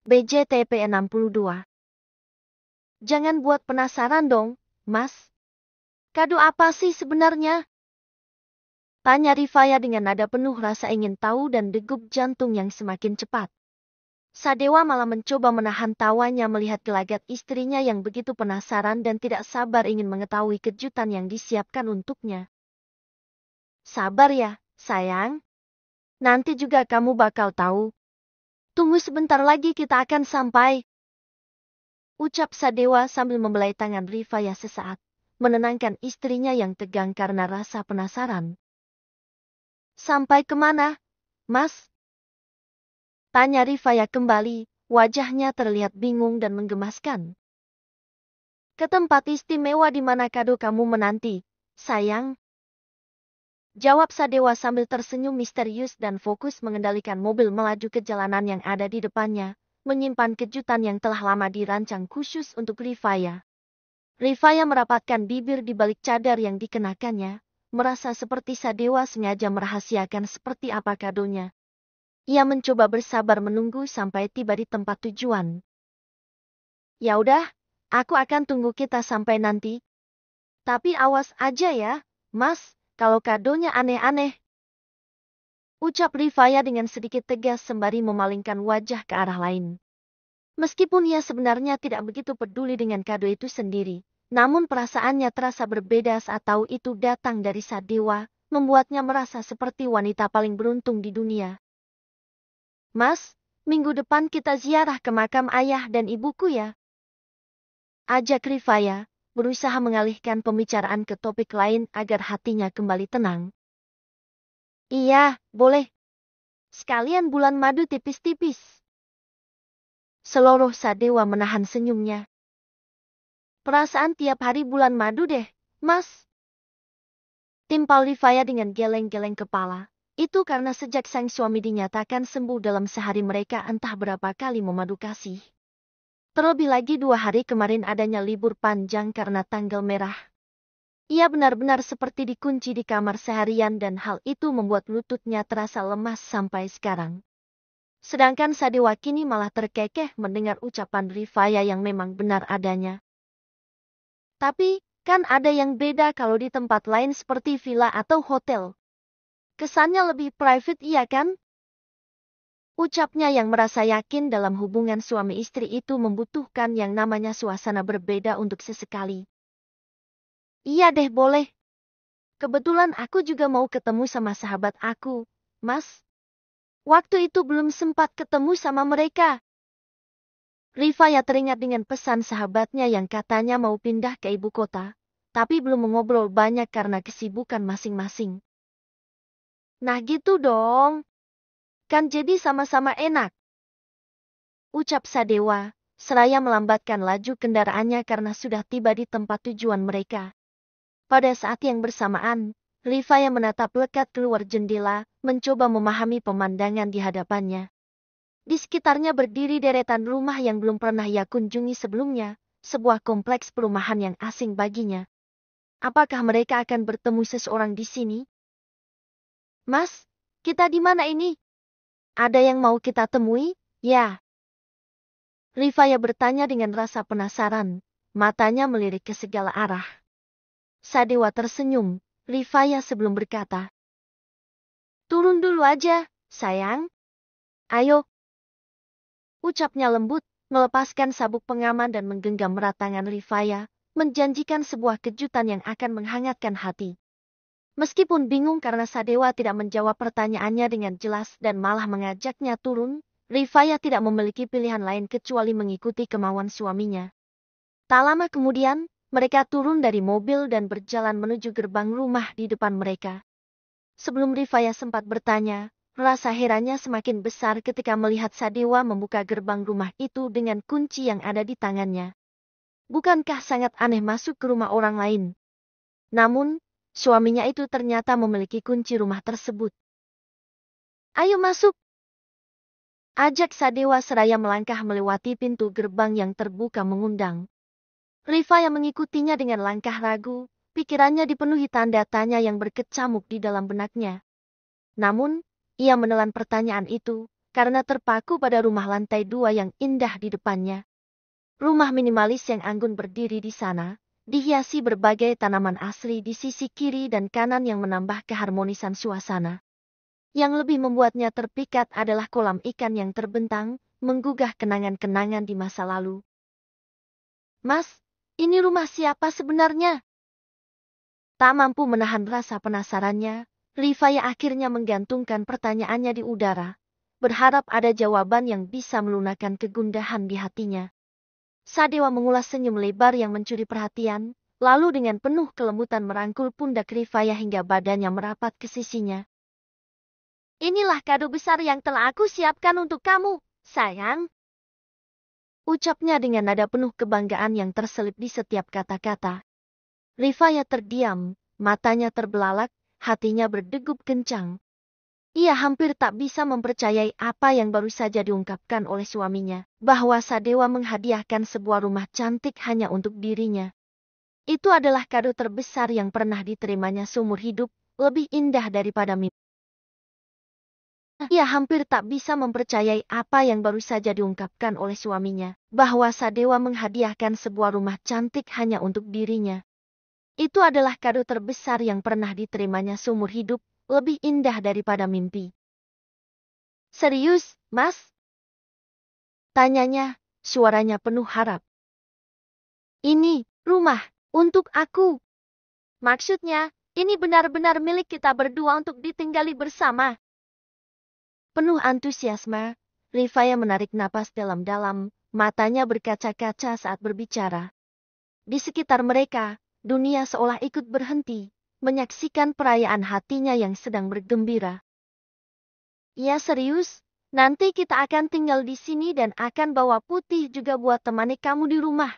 BJTP 62. Jangan buat penasaran dong, Mas. Kado apa sih sebenarnya? Tanya Rifaya dengan nada penuh rasa ingin tahu dan degup jantung yang semakin cepat. Sadewa malah mencoba menahan tawanya melihat gelagat istrinya yang begitu penasaran dan tidak sabar ingin mengetahui kejutan yang disiapkan untuknya. Sabar ya, sayang. Nanti juga kamu bakal tahu. Tunggu sebentar lagi kita akan sampai. Ucap Sadewa sambil membelai tangan Rifaya sesaat, menenangkan istrinya yang tegang karena rasa penasaran. Sampai kemana, Mas? Tanya Rifaya kembali, wajahnya terlihat bingung dan menggemaskan. Ke tempat istimewa di mana kado kamu menanti, sayang. Jawab Sadewa sambil tersenyum misterius dan fokus mengendalikan mobil melaju ke jalanan yang ada di depannya, menyimpan kejutan yang telah lama dirancang khusus untuk Rifaya. Rifaya merapatkan bibir di balik cadar yang dikenakannya, merasa seperti Sadewa sengaja merahasiakan seperti apa kadonya. Ia mencoba bersabar menunggu sampai tiba di tempat tujuan. Ya udah, aku akan tunggu kita sampai nanti. Tapi awas aja ya, Mas. Kalau kadonya aneh-aneh. Ucap Rifaya dengan sedikit tegas sembari memalingkan wajah ke arah lain. Meskipun ia sebenarnya tidak begitu peduli dengan kado itu sendiri, namun perasaannya terasa berbeda saat tahu itu datang dari Sadewa, membuatnya merasa seperti wanita paling beruntung di dunia. Mas, minggu depan kita ziarah ke makam ayah dan ibuku ya. Ajak Rifaya, berusaha mengalihkan pembicaraan ke topik lain agar hatinya kembali tenang. Iya, boleh. Sekalian bulan madu tipis-tipis. Seluruh Sadewa menahan senyumnya. Perasaan tiap hari bulan madu deh, Mas. Timpal Rifaya dengan geleng-geleng kepala. Itu karena sejak sang suami dinyatakan sembuh dalam sehari mereka entah berapa kali memadu kasih. Terlebih lagi 2 hari kemarin adanya libur panjang karena tanggal merah. Ia benar-benar seperti dikunci di kamar seharian dan hal itu membuat lututnya terasa lemas sampai sekarang. Sedangkan Sadewa kini malah terkekeh mendengar ucapan Rifaya yang memang benar adanya. Tapi, kan ada yang beda kalau di tempat lain seperti villa atau hotel. Kesannya lebih private iya kan? Ucapnya yang merasa yakin dalam hubungan suami istri itu membutuhkan yang namanya suasana berbeda untuk sesekali. Iya deh boleh. Kebetulan aku juga mau ketemu sama sahabat aku, Mas. Waktu itu belum sempat ketemu sama mereka. Rifaya teringat dengan pesan sahabatnya yang katanya mau pindah ke ibu kota, tapi belum mengobrol banyak karena kesibukan masing-masing. Nah gitu dong. Kan jadi sama-sama enak. Ucap Sadewa, seraya melambatkan laju kendaraannya karena sudah tiba di tempat tujuan mereka. Pada saat yang bersamaan, Rifaya menatap lekat keluar jendela, mencoba memahami pemandangan di hadapannya. Di sekitarnya berdiri deretan rumah yang belum pernah ia kunjungi sebelumnya, sebuah kompleks perumahan yang asing baginya. Apakah mereka akan bertemu seseorang di sini? Mas, kita di mana ini? Ada yang mau kita temui? Ya. Rifaya bertanya dengan rasa penasaran, matanya melirik ke segala arah. Sadewa tersenyum, Rifaya sebelum berkata. Turun dulu aja, sayang. Ayo. Ucapnya lembut, melepaskan sabuk pengaman dan menggenggam erat tangan Rifaya, menjanjikan sebuah kejutan yang akan menghangatkan hati. Meskipun bingung karena Sadewa tidak menjawab pertanyaannya dengan jelas dan malah mengajaknya turun, Rifaya tidak memiliki pilihan lain kecuali mengikuti kemauan suaminya. Tak lama kemudian, mereka turun dari mobil dan berjalan menuju gerbang rumah di depan mereka. Sebelum Rifaya sempat bertanya, rasa herannya semakin besar ketika melihat Sadewa membuka gerbang rumah itu dengan kunci yang ada di tangannya. Bukankah sangat aneh masuk ke rumah orang lain? Namun, suaminya itu ternyata memiliki kunci rumah tersebut. Ayo masuk! Ajak Sadewa seraya melangkah melewati pintu gerbang yang terbuka mengundang. Rifaya mengikutinya dengan langkah ragu, pikirannya dipenuhi tanda tanya yang berkecamuk di dalam benaknya. Namun, ia menelan pertanyaan itu, karena terpaku pada rumah lantai 2 yang indah di depannya. Rumah minimalis yang anggun berdiri di sana, dihiasi berbagai tanaman asli di sisi kiri dan kanan yang menambah keharmonisan suasana. Yang lebih membuatnya terpikat adalah kolam ikan yang terbentang, menggugah kenangan-kenangan di masa lalu. Mas, ini rumah siapa sebenarnya? Tak mampu menahan rasa penasarannya, Rifaya akhirnya menggantungkan pertanyaannya di udara, berharap ada jawaban yang bisa melunakkan kegundahan di hatinya. Sadewa mengulas senyum lebar yang mencuri perhatian, lalu dengan penuh kelembutan merangkul pundak Rifaya hingga badannya merapat ke sisinya. Inilah kado besar yang telah aku siapkan untuk kamu, sayang. Ucapnya dengan nada penuh kebanggaan yang terselip di setiap kata-kata. Rifaya terdiam, matanya terbelalak, hatinya berdegup kencang. Ia hampir tak bisa mempercayai apa yang baru saja diungkapkan oleh suaminya, bahwa Sadewa menghadiahkan sebuah rumah cantik hanya untuk dirinya. Itu adalah kado terbesar yang pernah diterimanya seumur hidup, lebih indah daripada mimpi. Ia hampir tak bisa mempercayai apa yang baru saja diungkapkan oleh suaminya, bahwa Sadewa menghadiahkan sebuah rumah cantik hanya untuk dirinya. Itu adalah kado terbesar yang pernah diterimanya seumur hidup, lebih indah daripada mimpi. Serius, Mas? Tanyanya, suaranya penuh harap. Ini, rumah, untuk aku. Maksudnya, ini benar-benar milik kita berdua untuk ditinggali bersama. Penuh antusiasme, Rifaya menarik napas dalam-dalam, matanya berkaca-kaca saat berbicara. Di sekitar mereka, dunia seolah ikut berhenti, menyaksikan perayaan hatinya yang sedang bergembira. Ya serius, nanti kita akan tinggal di sini dan akan bawa putih juga buat temani kamu di rumah.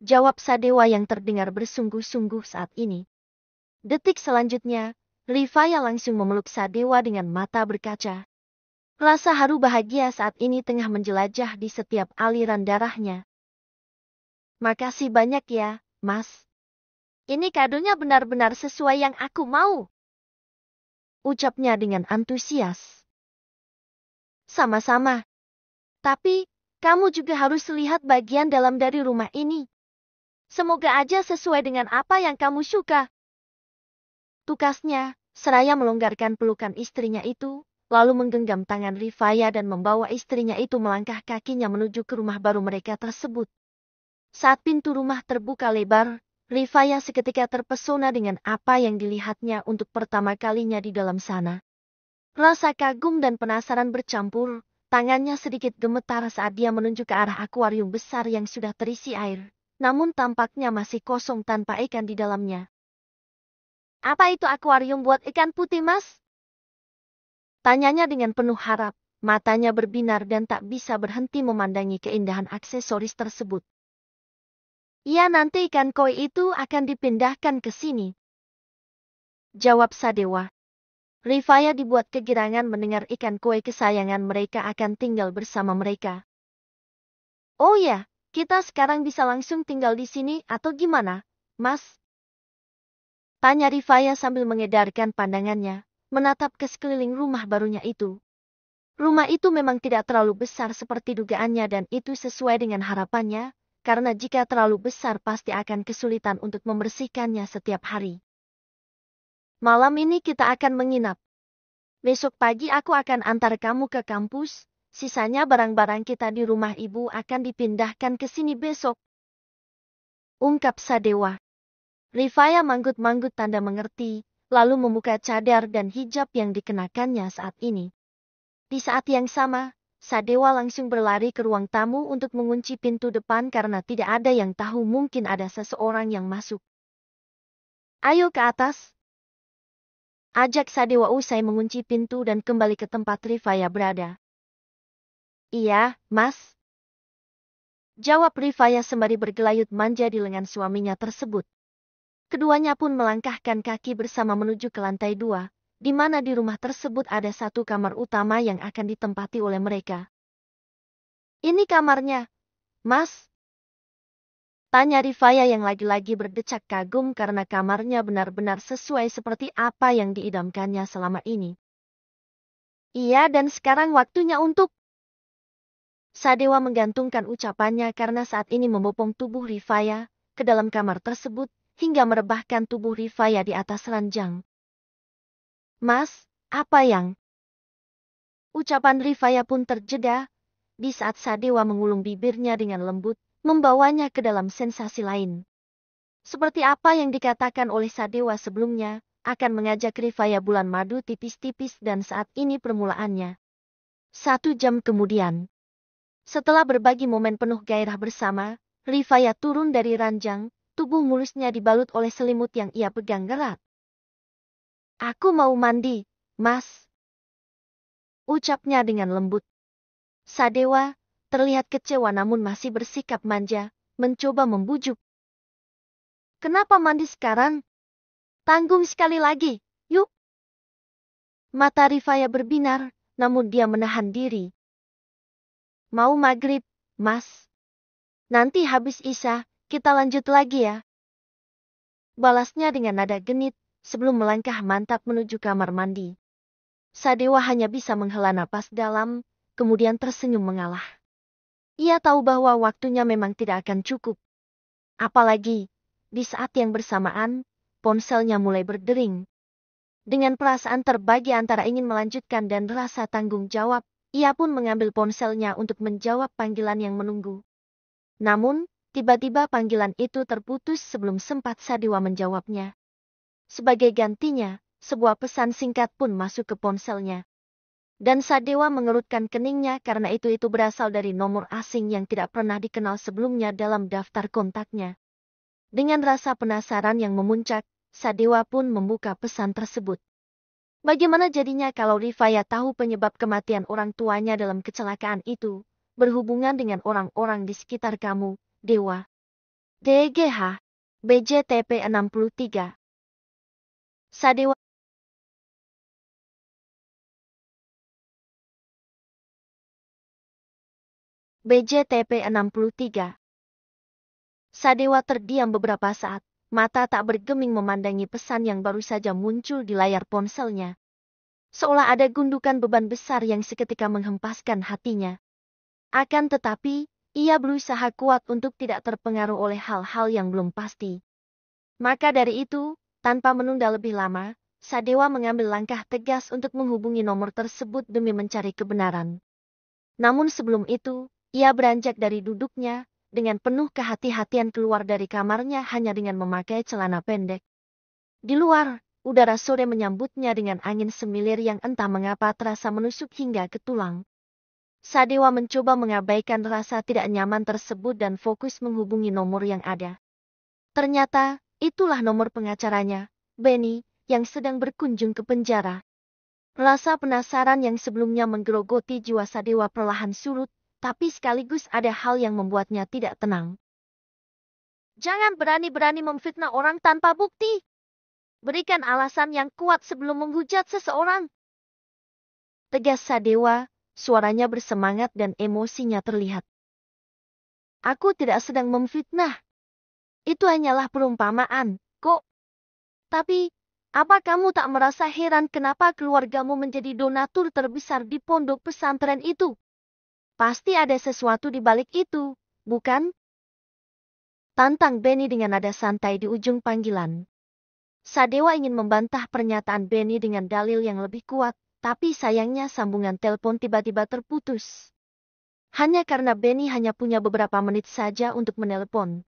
Jawab Sadewa yang terdengar bersungguh-sungguh saat ini. Detik selanjutnya, Rifaya langsung memeluk Sadewa dengan mata berkaca. Rasa haru bahagia saat ini tengah menjelajah di setiap aliran darahnya. Makasih banyak ya, Mas. Ini kadonya benar-benar sesuai yang aku mau. Ucapnya dengan antusias. Sama-sama. Tapi, kamu juga harus lihat bagian dalam dari rumah ini. Semoga aja sesuai dengan apa yang kamu suka. Tukasnya, seraya melonggarkan pelukan istrinya itu, lalu menggenggam tangan Rifaya dan membawa istrinya itu melangkah kakinya menuju ke rumah baru mereka tersebut. Saat pintu rumah terbuka lebar, Rifaya seketika terpesona dengan apa yang dilihatnya untuk pertama kalinya di dalam sana. Rasa kagum dan penasaran bercampur, tangannya sedikit gemetar saat dia menunjuk ke arah akuarium besar yang sudah terisi air, namun tampaknya masih kosong tanpa ikan di dalamnya. Apa itu akuarium buat ikan putih, Mas? Tanyanya dengan penuh harap, matanya berbinar dan tak bisa berhenti memandangi keindahan aksesoris tersebut. Iya, nanti ikan koi itu akan dipindahkan ke sini. Jawab Sadewa. Rifaya dibuat kegirangan mendengar ikan koi kesayangan mereka akan tinggal bersama mereka. Oh ya, kita sekarang bisa langsung tinggal di sini atau gimana, Mas? Tanya Rifaya sambil mengedarkan pandangannya, menatap ke sekeliling rumah barunya itu. Rumah itu memang tidak terlalu besar seperti dugaannya dan itu sesuai dengan harapannya, karena jika terlalu besar pasti akan kesulitan untuk membersihkannya setiap hari. Malam ini kita akan menginap. Besok pagi aku akan antar kamu ke kampus, sisanya barang-barang kita di rumah ibu akan dipindahkan ke sini besok. Ungkap Sadewa. Rifaya manggut-manggut tanda mengerti, lalu membuka cadar dan hijab yang dikenakannya saat ini. Di saat yang sama, Sadewa langsung berlari ke ruang tamu untuk mengunci pintu depan karena tidak ada yang tahu mungkin ada seseorang yang masuk. Ayo ke atas. Ajak Sadewa usai mengunci pintu dan kembali ke tempat Rifaya berada. Iya, Mas. Jawab Rifaya sembari bergelayut manja di lengan suaminya tersebut. Keduanya pun melangkahkan kaki bersama menuju ke lantai 2, di mana di rumah tersebut ada satu kamar utama yang akan ditempati oleh mereka. Ini kamarnya, Mas. Tanya Rifaya yang lagi-lagi berdecak kagum karena kamarnya benar-benar sesuai seperti apa yang diidamkannya selama ini. Iya, dan sekarang waktunya untuk... Sadewa menggantungkan ucapannya karena saat ini membopong tubuh Rifaya ke dalam kamar tersebut hingga merebahkan tubuh Rifaya di atas ranjang. Mas, apa yang... Ucapan Rifaya pun terjeda di saat Sadewa mengulung bibirnya dengan lembut, membawanya ke dalam sensasi lain. Seperti apa yang dikatakan oleh Sadewa sebelumnya, akan mengajak Rifaya bulan madu tipis-tipis dan saat ini permulaannya. 1 jam kemudian. Setelah berbagi momen penuh gairah bersama, Rifaya turun dari ranjang, tubuh mulusnya dibalut oleh selimut yang ia pegang erat. Aku mau mandi, Mas. Ucapnya dengan lembut. Sadewa terlihat kecewa namun masih bersikap manja, mencoba membujuk. Kenapa mandi sekarang? Tanggung sekali lagi, yuk. Mata Rifaya berbinar, namun dia menahan diri. Mau maghrib, Mas. Nanti habis Isya, kita lanjut lagi ya. Balasnya dengan nada genit, sebelum melangkah mantap menuju kamar mandi. Sadewa hanya bisa menghela napas dalam, kemudian tersenyum mengalah. Ia tahu bahwa waktunya memang tidak akan cukup. Apalagi, di saat yang bersamaan, ponselnya mulai berdering. Dengan perasaan terbagi antara ingin melanjutkan dan rasa tanggung jawab, ia pun mengambil ponselnya untuk menjawab panggilan yang menunggu. Namun, tiba-tiba panggilan itu terputus sebelum sempat Sadewa menjawabnya. Sebagai gantinya, sebuah pesan singkat pun masuk ke ponselnya. Dan Sadewa mengerutkan keningnya karena itu berasal dari nomor asing yang tidak pernah dikenal sebelumnya dalam daftar kontaknya. Dengan rasa penasaran yang memuncak, Sadewa pun membuka pesan tersebut. Bagaimana jadinya kalau Rifaya tahu penyebab kematian orang tuanya dalam kecelakaan itu, berhubungan dengan orang-orang di sekitar kamu, Dewa? DGH, BJTP 63. Sadewa BJTP 63. Sadewa terdiam beberapa saat, mata tak bergeming memandangi pesan yang baru saja muncul di layar ponselnya. Seolah ada gundukan beban besar yang seketika menghempaskan hatinya. Akan tetapi, ia berusaha kuat untuk tidak terpengaruh oleh hal-hal yang belum pasti. Maka dari itu, tanpa menunda lebih lama, Sadewa mengambil langkah tegas untuk menghubungi nomor tersebut demi mencari kebenaran. Namun sebelum itu, ia beranjak dari duduknya, dengan penuh kehati-hatian keluar dari kamarnya hanya dengan memakai celana pendek. Di luar, udara sore menyambutnya dengan angin semilir yang entah mengapa terasa menusuk hingga ke tulang. Sadewa mencoba mengabaikan rasa tidak nyaman tersebut dan fokus menghubungi nomor yang ada. Ternyata, itulah nomor pengacaranya, Benny, yang sedang berkunjung ke penjara. Rasa penasaran yang sebelumnya menggerogoti jiwa Sadewa perlahan surut, tapi sekaligus ada hal yang membuatnya tidak tenang. Jangan berani-berani memfitnah orang tanpa bukti. Berikan alasan yang kuat sebelum menghujat seseorang. Tegas Sadewa, suaranya bersemangat dan emosinya terlihat. Aku tidak sedang memfitnah. Itu hanyalah perumpamaan, kok. Tapi, apa kamu tak merasa heran kenapa keluargamu menjadi donatur terbesar di pondok pesantren itu? Pasti ada sesuatu di balik itu, bukan? Tantang Benny dengan nada santai di ujung panggilan. Sadewa ingin membantah pernyataan Benny dengan dalil yang lebih kuat, tapi sayangnya sambungan telepon tiba-tiba terputus. Hanya karena Benny hanya punya beberapa menit saja untuk menelepon.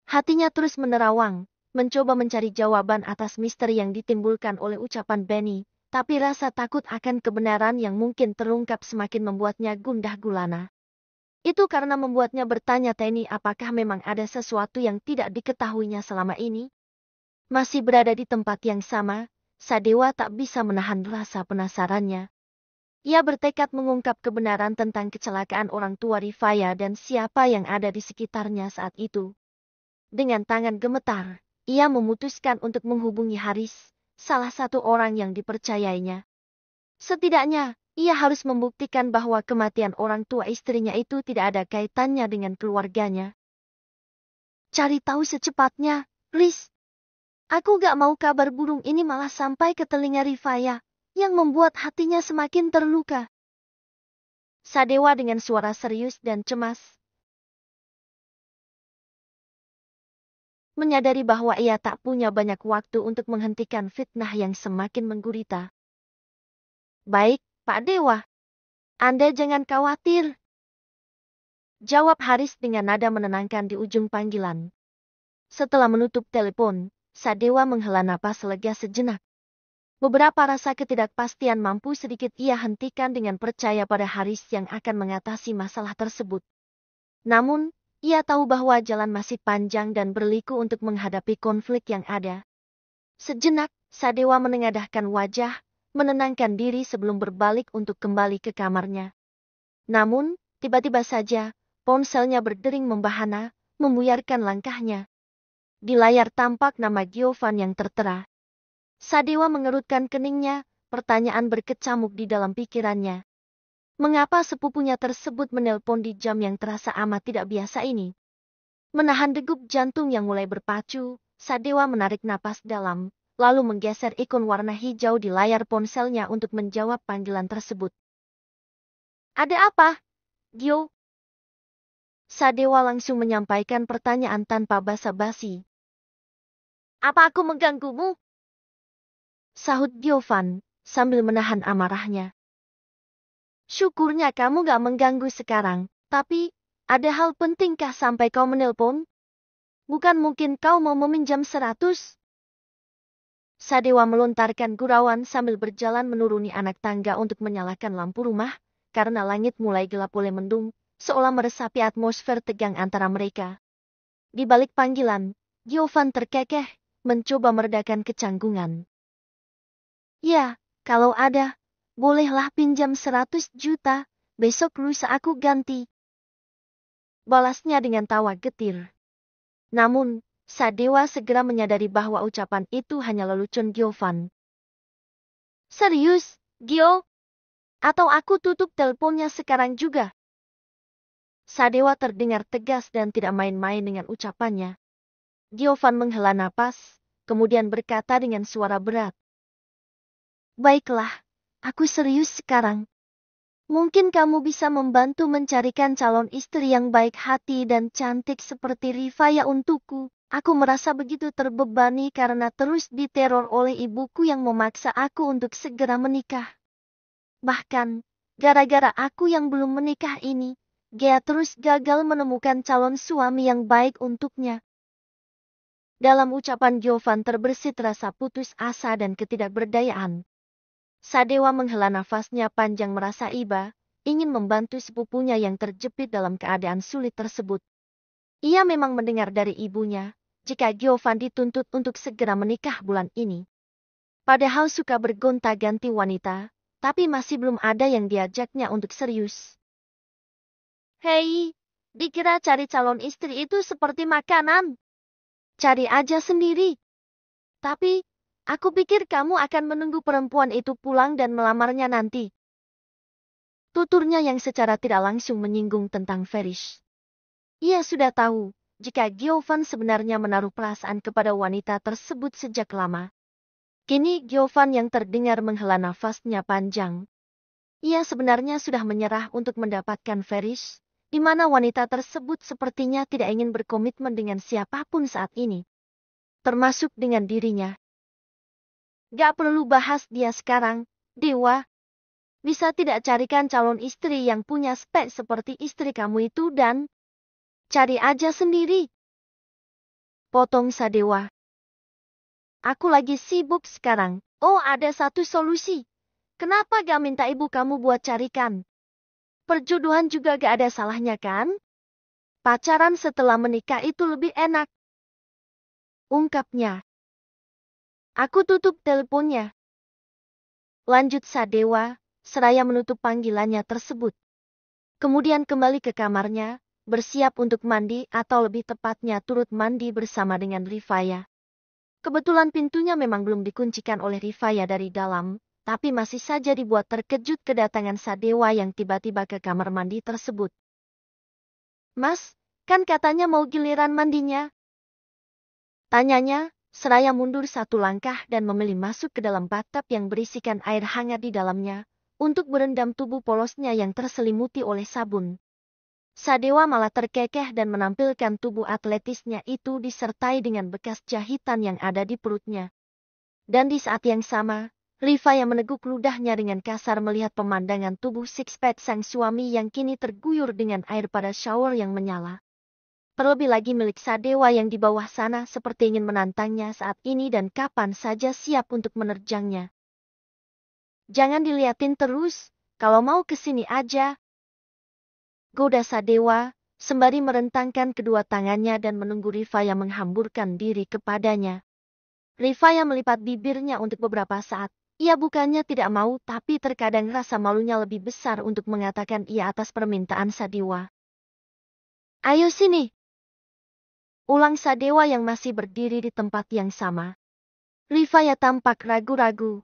Hatinya terus menerawang, mencoba mencari jawaban atas misteri yang ditimbulkan oleh ucapan Benny, tapi rasa takut akan kebenaran yang mungkin terungkap semakin membuatnya gundah gulana. Itu karena membuatnya bertanya-tanya apakah memang ada sesuatu yang tidak diketahuinya selama ini. Masih berada di tempat yang sama, Sadewa tak bisa menahan rasa penasarannya. Ia bertekad mengungkap kebenaran tentang kecelakaan orang tua Rifaya dan siapa yang ada di sekitarnya saat itu. Dengan tangan gemetar, ia memutuskan untuk menghubungi Haris, salah satu orang yang dipercayainya. Setidaknya, ia harus membuktikan bahwa kematian orang tua istrinya itu tidak ada kaitannya dengan keluarganya. Cari tahu secepatnya, Riz. Aku gak mau kabar burung ini malah sampai ke telinga Rifaya. yang membuat hatinya semakin terluka. Sadewa dengan suara serius dan cemas menyadari bahwa ia tak punya banyak waktu untuk menghentikan fitnah yang semakin menggurita. Baik, Pak Dewa. Anda jangan khawatir, jawab Haris dengan nada menenangkan di ujung panggilan. Setelah menutup telepon, Sadewa menghela napas lega sejenak. Beberapa rasa ketidakpastian mampu sedikit ia hentikan dengan percaya pada Haris yang akan mengatasi masalah tersebut. Namun, ia tahu bahwa jalan masih panjang dan berliku untuk menghadapi konflik yang ada. Sejenak, Sadewa menengadahkan wajah, menenangkan diri sebelum berbalik untuk kembali ke kamarnya. Namun, tiba-tiba saja, ponselnya berdering membahana, membuyarkan langkahnya. Di layar tampak nama Giovan yang tertera. Sadewa mengerutkan keningnya, pertanyaan berkecamuk di dalam pikirannya. Mengapa sepupunya tersebut menelpon di jam yang terasa amat tidak biasa ini? Menahan degup jantung yang mulai berpacu, Sadewa menarik napas dalam, lalu menggeser ikon warna hijau di layar ponselnya untuk menjawab panggilan tersebut. Ada apa, Gio? Sadewa langsung menyampaikan pertanyaan tanpa basa-basi. Apa aku mengganggumu? Sahut Giovan, sambil menahan amarahnya. Syukurnya kamu gak mengganggu sekarang, tapi, ada hal pentingkah sampai kau menelpon? Bukan mungkin kau mau meminjam 100? Sadewa melontarkan gurauan sambil berjalan menuruni anak tangga untuk menyalakan lampu rumah, karena langit mulai gelap oleh mendung, seolah meresapi atmosfer tegang antara mereka. Di balik panggilan, Giovan terkekeh, mencoba meredakan kecanggungan. Ya, kalau ada, bolehlah pinjam 100 juta, besok lusa aku ganti. Balasnya dengan tawa getir. Namun, Sadewa segera menyadari bahwa ucapan itu hanya lelucon Giovan. Serius, Gio? Atau aku tutup teleponnya sekarang juga? Sadewa terdengar tegas dan tidak main-main dengan ucapannya. Giovan menghela napas, kemudian berkata dengan suara berat. Baiklah, aku serius sekarang. Mungkin kamu bisa membantu mencarikan calon istri yang baik hati dan cantik seperti Rifaya untukku. Aku merasa begitu terbebani karena terus diteror oleh ibuku yang memaksa aku untuk segera menikah. Bahkan, gara-gara aku yang belum menikah ini, Gea terus gagal menemukan calon suami yang baik untuknya. Dalam ucapan Giovan terbersit rasa putus asa dan ketidakberdayaan. Sadewa menghela nafasnya panjang merasa iba, ingin membantu sepupunya yang terjepit dalam keadaan sulit tersebut. Ia memang mendengar dari ibunya, jika Giovan dituntut untuk segera menikah bulan ini. Padahal suka bergonta-ganti wanita, tapi masih belum ada yang diajaknya untuk serius. Hei, dikira cari calon istri itu seperti makanan. Cari aja sendiri. Tapi, aku pikir kamu akan menunggu perempuan itu pulang dan melamarnya nanti. Tuturnya yang secara tidak langsung menyinggung tentang Ferish. Ia sudah tahu, jika Giovan sebenarnya menaruh perasaan kepada wanita tersebut sejak lama. Kini Giovan yang terdengar menghela nafasnya panjang. Ia sebenarnya sudah menyerah untuk mendapatkan Ferish, di mana wanita tersebut sepertinya tidak ingin berkomitmen dengan siapapun saat ini. Termasuk dengan dirinya. Gak perlu bahas dia sekarang, Dewa. Bisa tidak carikan calon istri yang punya spek seperti istri kamu itu dan cari aja sendiri. Potong Sadewa. Aku lagi sibuk sekarang. Oh, ada satu solusi. Kenapa gak minta ibu kamu buat carikan? Perjodohan juga gak ada salahnya kan? Pacaran setelah menikah itu lebih enak. Ungkapnya. Aku tutup teleponnya. Lanjut Sadewa, seraya menutup panggilannya tersebut. Kemudian kembali ke kamarnya, bersiap untuk mandi atau lebih tepatnya turut mandi bersama dengan Rifaya. Kebetulan pintunya memang belum dikuncikan oleh Rifaya dari dalam, tapi masih saja dibuat terkejut kedatangan Sadewa yang tiba-tiba ke kamar mandi tersebut. Mas, kan katanya mau giliran mandinya? Tanyanya, seraya mundur satu langkah dan memilih masuk ke dalam bathtub yang berisikan air hangat di dalamnya, untuk berendam tubuh polosnya yang terselimuti oleh sabun. Sadewa malah terkekeh dan menampilkan tubuh atletisnya itu disertai dengan bekas jahitan yang ada di perutnya. Dan di saat yang sama, Rifaya meneguk ludahnya dengan kasar melihat pemandangan tubuh six-pack sang suami yang kini terguyur dengan air pada shower yang menyala. Terlebih lagi milik Sadewa yang di bawah sana seperti ingin menantangnya saat ini dan kapan saja siap untuk menerjangnya. Jangan diliatin terus, kalau mau kesini aja. Goda Sadewa, sembari merentangkan kedua tangannya dan menunggu Rifaya menghamburkan diri kepadanya. Rifaya melipat bibirnya untuk beberapa saat. Ia bukannya tidak mau, tapi terkadang rasa malunya lebih besar untuk mengatakan iya atas permintaan Sadewa. Ayo sini. Ulang Sadewa yang masih berdiri di tempat yang sama. Rifaya tampak ragu-ragu.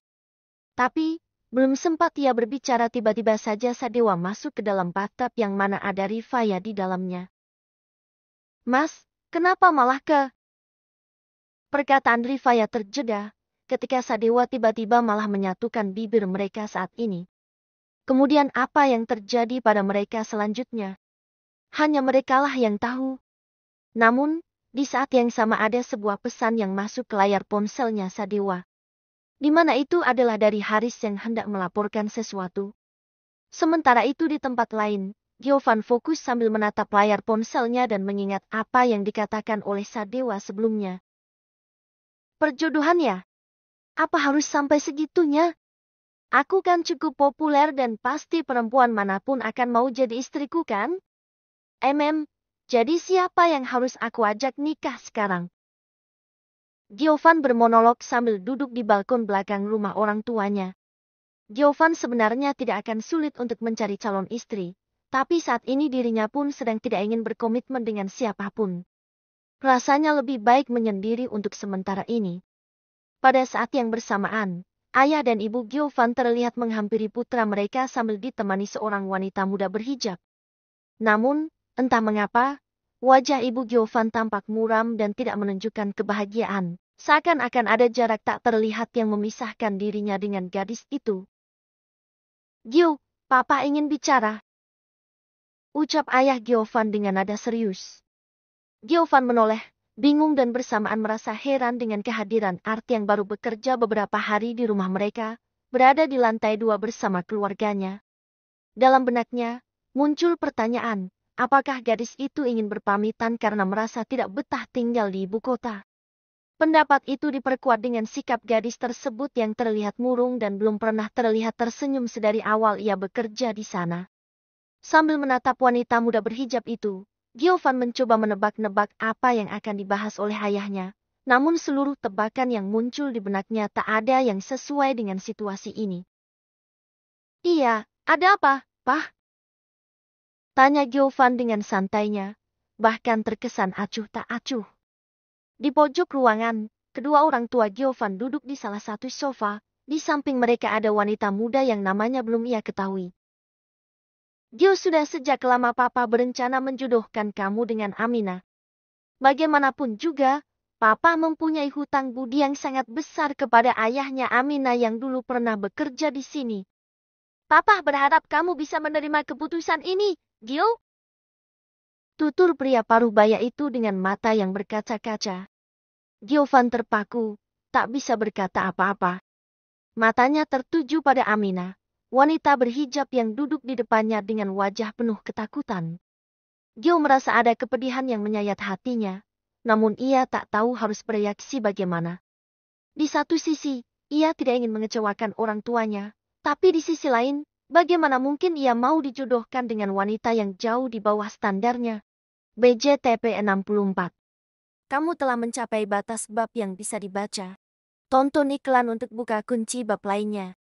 Tapi, belum sempat ia berbicara tiba-tiba saja Sadewa masuk ke dalam bathtub yang mana ada Rifaya di dalamnya. Mas, kenapa malah ke? Perkataan Rifaya terjeda ketika Sadewa tiba-tiba malah menyatukan bibir mereka saat ini. Kemudian apa yang terjadi pada mereka selanjutnya? Hanya merekalah yang tahu. Namun, di saat yang sama ada sebuah pesan yang masuk ke layar ponselnya Sadewa. Di mana itu adalah dari Haris yang hendak melaporkan sesuatu. Sementara itu di tempat lain, Giovan fokus sambil menatap layar ponselnya dan mengingat apa yang dikatakan oleh Sadewa sebelumnya. Perjodohan ya? Apa harus sampai segitunya? Aku kan cukup populer dan pasti perempuan manapun akan mau jadi istriku kan? Jadi siapa yang harus aku ajak nikah sekarang? Giovan bermonolog sambil duduk di balkon belakang rumah orang tuanya. Giovan sebenarnya tidak akan sulit untuk mencari calon istri, tapi saat ini dirinya pun sedang tidak ingin berkomitmen dengan siapapun. Rasanya lebih baik menyendiri untuk sementara ini. Pada saat yang bersamaan, ayah dan ibu Giovan terlihat menghampiri putra mereka sambil ditemani seorang wanita muda berhijab. Namun, entah mengapa, wajah ibu Giovan tampak muram dan tidak menunjukkan kebahagiaan. Seakan-akan ada jarak tak terlihat yang memisahkan dirinya dengan gadis itu. Gio, Papa ingin bicara. Ucap ayah Giovan dengan nada serius. Giovan menoleh, bingung dan bersamaan merasa heran dengan kehadiran Art yang baru bekerja beberapa hari di rumah mereka, berada di lantai 2 bersama keluarganya. Dalam benaknya, muncul pertanyaan, apakah gadis itu ingin berpamitan karena merasa tidak betah tinggal di ibu kota? Pendapat itu diperkuat dengan sikap gadis tersebut yang terlihat murung dan belum pernah terlihat tersenyum sedari awal ia bekerja di sana. Sambil menatap wanita muda berhijab itu, Giovan mencoba menebak-nebak apa yang akan dibahas oleh ayahnya, namun seluruh tebakan yang muncul di benaknya tak ada yang sesuai dengan situasi ini. Iya, ada apa, Pah? Tanya Giovan dengan santainya, bahkan terkesan acuh tak acuh. Di pojok ruangan, kedua orang tua Giovan duduk di salah satu sofa, di samping mereka ada wanita muda yang namanya belum ia ketahui. Gio, sudah sejak lama Papa berencana menjodohkan kamu dengan Amina. Bagaimanapun juga, Papa mempunyai hutang budi yang sangat besar kepada ayahnya Amina yang dulu pernah bekerja di sini. Papa berharap kamu bisa menerima keputusan ini, Gio. Tutur pria paruh baya itu dengan mata yang berkaca-kaca. Giovan terpaku, tak bisa berkata apa-apa. Matanya tertuju pada Amina, wanita berhijab yang duduk di depannya dengan wajah penuh ketakutan. Gio merasa ada kepedihan yang menyayat hatinya, namun ia tak tahu harus bereaksi bagaimana. Di satu sisi, ia tidak ingin mengecewakan orang tuanya, tapi di sisi lain, bagaimana mungkin ia mau dijodohkan dengan wanita yang jauh di bawah standarnya. BJTP 64. Kamu telah mencapai batas bab yang bisa dibaca. Tonton iklan untuk buka kunci bab lainnya.